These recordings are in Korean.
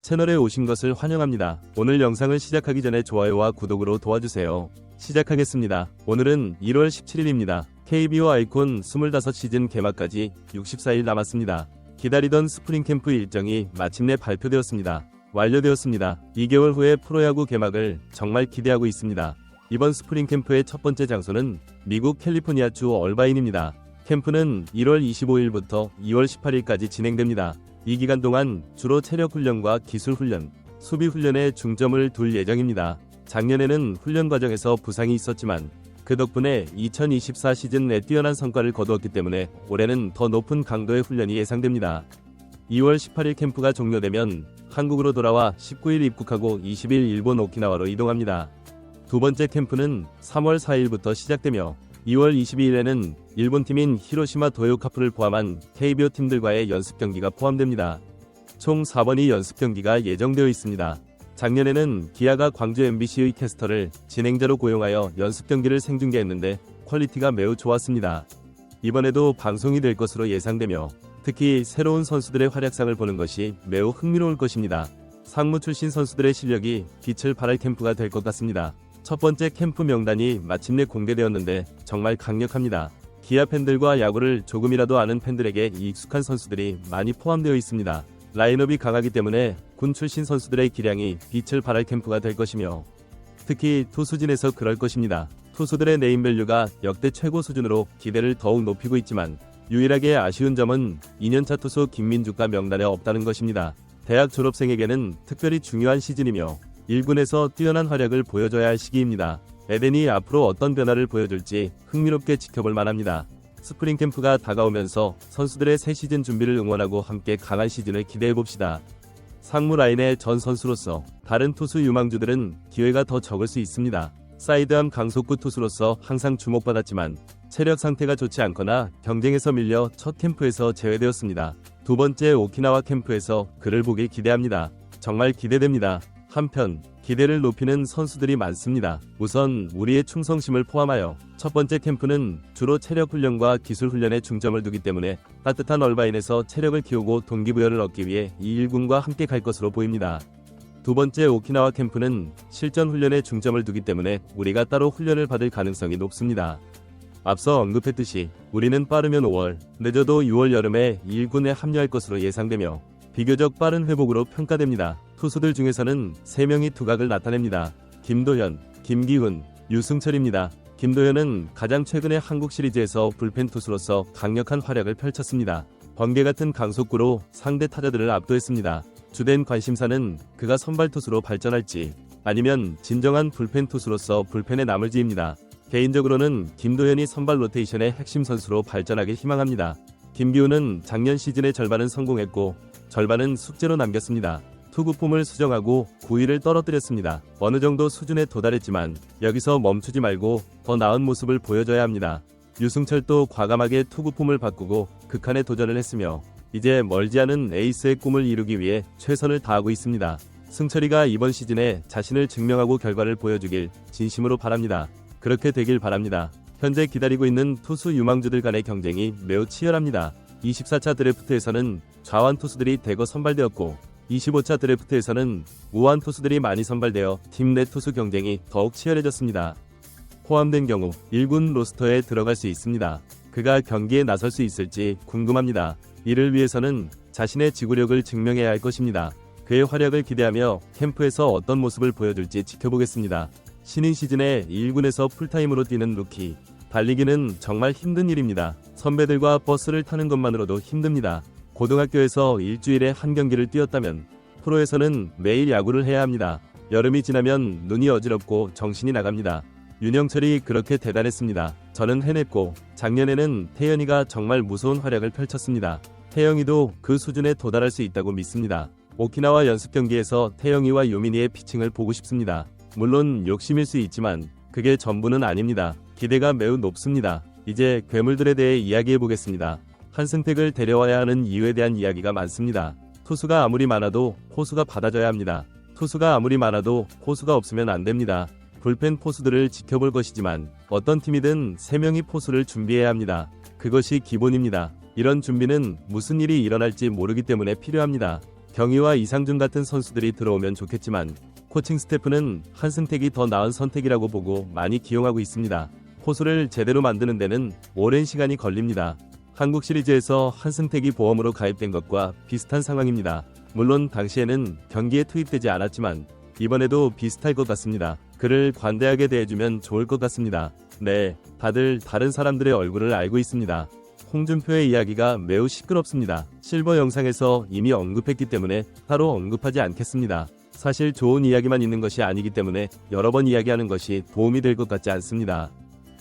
채널에 오신 것을 환영합니다. 오늘 영상을 시작하기 전에 좋아요와 구독으로 도와주세요. 시작하겠습니다. 오늘은 1월 17일입니다. KBO 아이콘 25시즌 개막까지 64일 남았습니다. 기다리던 스프링 캠프 일정이 마침내 발표되었습니다. 완료되었습니다. 2개월 후에 프로야구 개막을 정말 기대하고 있습니다. 이번 스프링 캠프의 첫 번째 장소는 미국 캘리포니아주 얼바인입니다. 캠프는 1월 25일부터 2월 18일까지 진행됩니다. 이 기간 동안 주로 체력 훈련과 기술 훈련, 수비 훈련에 중점을 둘 예정입니다. 작년에는 훈련 과정에서 부상이 있었지만 그 덕분에 2024 시즌에 뛰어난 성과를 거두었기 때문에 올해는 더 높은 강도의 훈련이 예상됩니다. 2월 18일 캠프가 종료되면 한국으로 돌아와 19일 입국하고 20일 일본 오키나와로 이동합니다. 두 번째 캠프는 3월 4일부터 시작되며 2월 22일에는 일본 팀인 히로시마 도요카프를 포함한 KBO 팀들과의 연습 경기가 포함됩니다. 총 4번의 연습 경기가 예정되어 있습니다. 작년에는 기아가 광주 MBC의 캐스터를 진행자로 고용하여 연습 경기를 생중계했는데 퀄리티가 매우 좋았습니다. 이번에도 방송이 될 것으로 예상되며 특히 새로운 선수들의 활약상을 보는 것이 매우 흥미로울 것입니다. 상무 출신 선수들의 실력이 빛을 발할 캠프가 될 것 같습니다. 첫 번째 캠프 명단이 마침내 공개되었는데 정말 강력합니다. 기아 팬들과 야구를 조금이라도 아는 팬들에게 익숙한 선수들이 많이 포함되어 있습니다. 라인업이 강하기 때문에 군 출신 선수들의 기량이 빛을 발할 캠프가 될 것이며 특히 투수진에서 그럴 것입니다. 투수들의 네임밸류가 역대 최고 수준으로 기대를 더욱 높이고 있지만 유일하게 아쉬운 점은 2년차 투수 김민주가 명단에 없다는 것입니다. 대학 졸업생에게는 특별히 중요한 시즌이며 1군에서 뛰어난 활약을 보여줘야 할 시기입니다. 에덴이 앞으로 어떤 변화를 보여줄지 흥미롭게 지켜볼 만합니다. 스프링 캠프가 다가오면서 선수들의 새 시즌 준비를 응원하고 함께 강한 시즌을 기대해봅시다. 상무 라인의 전 선수로서 다른 투수 유망주들은 기회가 더 적을 수 있습니다. 사이드암 강속구 투수로서 항상 주목받았지만 체력 상태가 좋지 않거나 경쟁에서 밀려 첫 캠프에서 제외되었습니다. 두 번째 오키나와 캠프에서 그를 보길 기대합니다. 정말 기대됩니다. 한편 기대를 높이는 선수들이 많습니다. 우선 우리의 충성심을 포함하여 첫 번째 캠프는 주로 체력 훈련과 기술 훈련에 중점을 두기 때문에 따뜻한 얼바인에서 체력을 키우고 동기부여를 얻기 위해 이 1군과 함께 갈 것으로 보입니다. 두 번째 오키나와 캠프는 실전 훈련에 중점을 두기 때문에 우리가 따로 훈련을 받을 가능성이 높습니다. 앞서 언급했듯이 우리는 빠르면 5월, 늦어도 6월 여름에 1군에 합류할 것으로 예상되며 비교적 빠른 회복으로 평가됩니다. 투수들 중에서는 3명이 두각을 나타냅니다. 김도현, 김기훈, 유승철입니다. 김도현은 가장 최근에 한국 시리즈에서 불펜 투수로서 강력한 활약을 펼쳤습니다. 번개 같은 강속구로 상대 타자들을 압도했습니다. 주된 관심사는 그가 선발 투수로 발전할지 아니면 진정한 불펜 투수로서 불펜에 남을지입니다. 개인적으로는 김도현이 선발 로테이션의 핵심 선수로 발전하길 희망합니다. 김기훈은 작년 시즌의 절반은 성공했고 절반은 숙제로 남겼습니다. 투구폼을 수정하고 9위를 떨어뜨렸습니다. 어느 정도 수준에 도달했지만 여기서 멈추지 말고 더 나은 모습을 보여줘야 합니다. 유승철도 과감하게 투구폼을 바꾸고 극한의 도전을 했으며 이제 멀지 않은 에이스의 꿈을 이루기 위해 최선을 다하고 있습니다. 승철이가 이번 시즌에 자신을 증명하고 결과를 보여주길 진심으로 바랍니다. 그렇게 되길 바랍니다. 현재 기다리고 있는 투수 유망주들 간의 경쟁이 매우 치열합니다. 24차 드래프트에서는 좌완 투수들이 대거 선발되었고 25차 드래프트에서는 우완 투수들이 많이 선발되어 팀 내 투수 경쟁이 더욱 치열해졌습니다. 포함된 경우 1군 로스터에 들어갈 수 있습니다. 그가 경기에 나설 수 있을지 궁금합니다. 이를 위해서는 자신의 지구력을 증명해야 할 것입니다. 그의 활약을 기대하며 캠프에서 어떤 모습을 보여줄지 지켜보겠습니다. 신인 시즌에 1군에서 풀타임으로 뛰는 루키, 달리기는 정말 힘든 일입니다. 선배들과 버스를 타는 것만으로도 힘듭니다. 고등학교에서 일주일에 한 경기를 뛰었다면 프로에서는 매일 야구를 해야 합니다. 여름이 지나면 눈이 어지럽고 정신이 나갑니다. 윤영철이 그렇게 대단했습니다. 저는 해냈고 작년에는 태연이가 정말 무서운 활약을 펼쳤습니다. 태영이도 그 수준에 도달할 수 있다고 믿습니다. 오키나와 연습 경기에서 태영이와 유민이의 피칭을 보고 싶습니다. 물론 욕심일 수 있지만 그게 전부는 아닙니다. 기대가 매우 높습니다. 이제 괴물들에 대해 이야기해보겠습니다. 한승택을 데려와야 하는 이유에 대한 이야기가 많습니다. 투수가 아무리 많아도 포수가 받아줘야 합니다. 투수가 아무리 많아도 포수가 없으면 안 됩니다. 불펜 포수들을 지켜볼 것이지만 어떤 팀이든 3명이 포수를 준비해야 합니다. 그것이 기본입니다. 이런 준비는 무슨 일이 일어날지 모르기 때문에 필요합니다. 경희와 이상준 같은 선수들이 들어오면 좋겠지만 코칭 스태프는 한승택이 더 나은 선택이라고 보고 많이 기용하고 있습니다. 포수를 제대로 만드는 데는 오랜 시간이 걸립니다. 한국 시리즈에서 한승택이 보험으로 가입된 것과 비슷한 상황입니다. 물론 당시에는 경기에 투입되지 않았지만 이번에도 비슷할 것 같습니다. 그를 관대하게 대해주면 좋을 것 같습니다. 네, 다들 다른 사람들의 얼굴을 알고 있습니다. 홍준표의 이야기가 매우 시끄럽습니다. 실버 영상에서 이미 언급했기 때문에 따로 언급하지 않겠습니다. 사실 좋은 이야기만 있는 것이 아니기 때문에 여러 번 이야기하는 것이 도움이 될 것 같지 않습니다.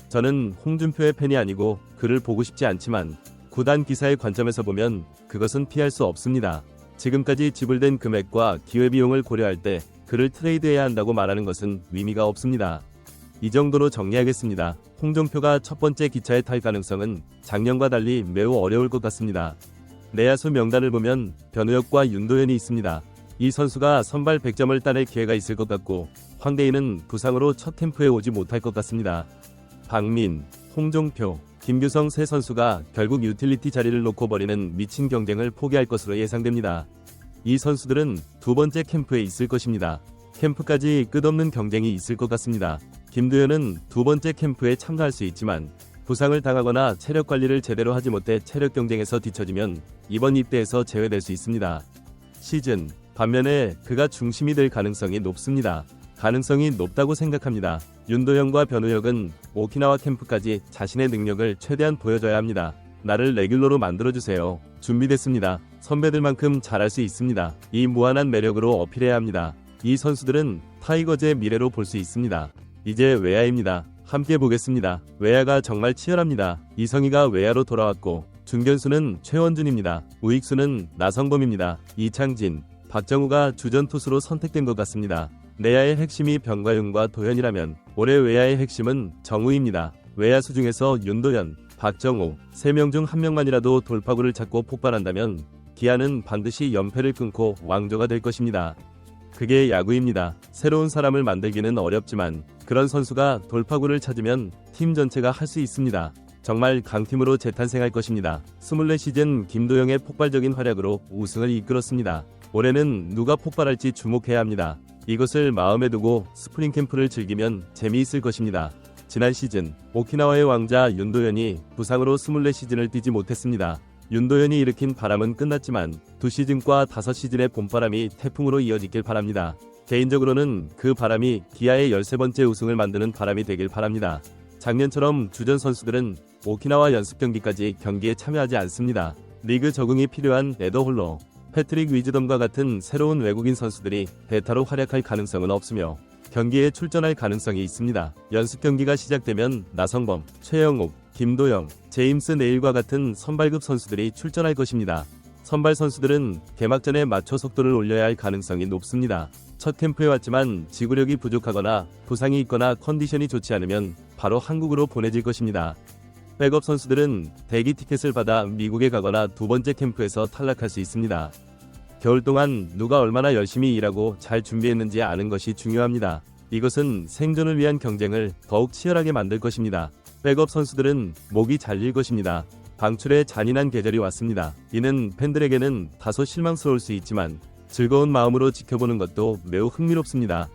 저는 홍준표의 팬이 아니고 그를 보고 싶지 않지만 구단 기사의 관점에서 보면 그것은 피할 수 없습니다. 지금까지 지불된 금액과 기회비용을 고려할 때 그를 트레이드해야 한다고 말하는 것은 의미가 없습니다. 이 정도로 정리하겠습니다. 홍준표가 첫 번째 기차에 탈 가능성은 작년과 달리 매우 어려울 것 같습니다. 내야수 명단을 보면 변우혁과 윤도현이 있습니다. 이 선수가 선발 100점을 따낼 기회가 있을 것 같고 황대인은 부상으로 첫 캠프에 오지 못할 것 같습니다. 박민, 홍종표, 김규성 세 선수가 결국 유틸리티 자리를 놓고 벌이는 미친 경쟁을 포기할 것으로 예상됩니다. 이 선수들은 두 번째 캠프에 있을 것입니다. 캠프까지 끝없는 경쟁이 있을 것 같습니다. 김도현은 두 번째 캠프에 참가할 수 있지만 부상을 당하거나 체력 관리를 제대로 하지 못해 체력 경쟁에서 뒤처지면 이번 입대에서 제외될 수 있습니다. 시즌 반면에 그가 중심이 될 가능성이 높습니다. 가능성이 높다고 생각합니다. 윤도현과 변우혁은 오키나와 캠프까지 자신의 능력을 최대한 보여줘야 합니다. 나를 레귤러로 만들어주세요. 준비됐습니다. 선배들만큼 잘할 수 있습니다. 이 무한한 매력으로 어필해야 합니다. 이 선수들은 타이거즈의 미래로 볼 수 있습니다. 이제 외야입니다. 함께 보겠습니다. 외야가 정말 치열합니다. 이성희가 외야로 돌아왔고 중견수는 최원준입니다. 우익수는 나성범입니다. 이창진, 박정우가 주전 투수로 선택된 것 같습니다. 내야의 핵심이 변과윤과 도현이라면 올해 외야의 핵심은 정우입니다. 외야수 중에서 윤도현, 박정우 3명 중 1명만이라도 돌파구를 찾고 폭발한다면 기아는 반드시 연패를 끊고 왕조가 될 것입니다. 그게 야구입니다. 새로운 사람을 만들기는 어렵지만 그런 선수가 돌파구를 찾으면 팀 전체가 할 수 있습니다. 정말 강팀으로 재탄생할 것입니다. 24시즌 김도영의 폭발적인 활약으로 우승을 이끌었습니다. 올해는 누가 폭발할지 주목해야 합니다. 이것을 마음에 두고 스프링 캠프를 즐기면 재미있을 것입니다. 지난 시즌 오키나와의 왕자 윤도현이 부상으로 24시즌을 뛰지 못했습니다. 윤도현이 일으킨 바람은 끝났지만 2시즌과 5시즌의 봄바람이 태풍으로 이어지길 바랍니다. 개인적으로는 그 바람이 기아의 13번째 우승을 만드는 바람이 되길 바랍니다. 작년처럼 주전 선수들은 오키나와 연습 경기까지 경기에 참여하지 않습니다. 리그 적응이 필요한 에더홀러, 패트릭 위즈덤과 같은 새로운 외국인 선수들이 대타로 활약할 가능성은 없으며 경기에 출전할 가능성이 있습니다. 연습 경기가 시작되면 나성범, 최영욱, 김도영, 제임스 네일과 같은 선발급 선수들이 출전할 것입니다. 선발 선수들은 개막전에 맞춰 속도를 올려야 할 가능성이 높습니다. 첫 캠프에 왔지만 지구력이 부족하거나 부상이 있거나 컨디션이 좋지 않으면 바로 한국으로 보내질 것입니다. 백업 선수들은 대기 티켓을 받아 미국에 가거나 두 번째 캠프에서 탈락할 수 있습니다. 겨울 동안 누가 얼마나 열심히 일하고 잘 준비했는지 아는 것이 중요합니다. 이것은 생존을 위한 경쟁을 더욱 치열하게 만들 것입니다. 백업 선수들은 목이 잘릴 것입니다. 방출의 잔인한 계절이 왔습니다. 이는 팬들에게는 다소 실망스러울 수 있지만 즐거운 마음으로 지켜보는 것도 매우 흥미롭습니다.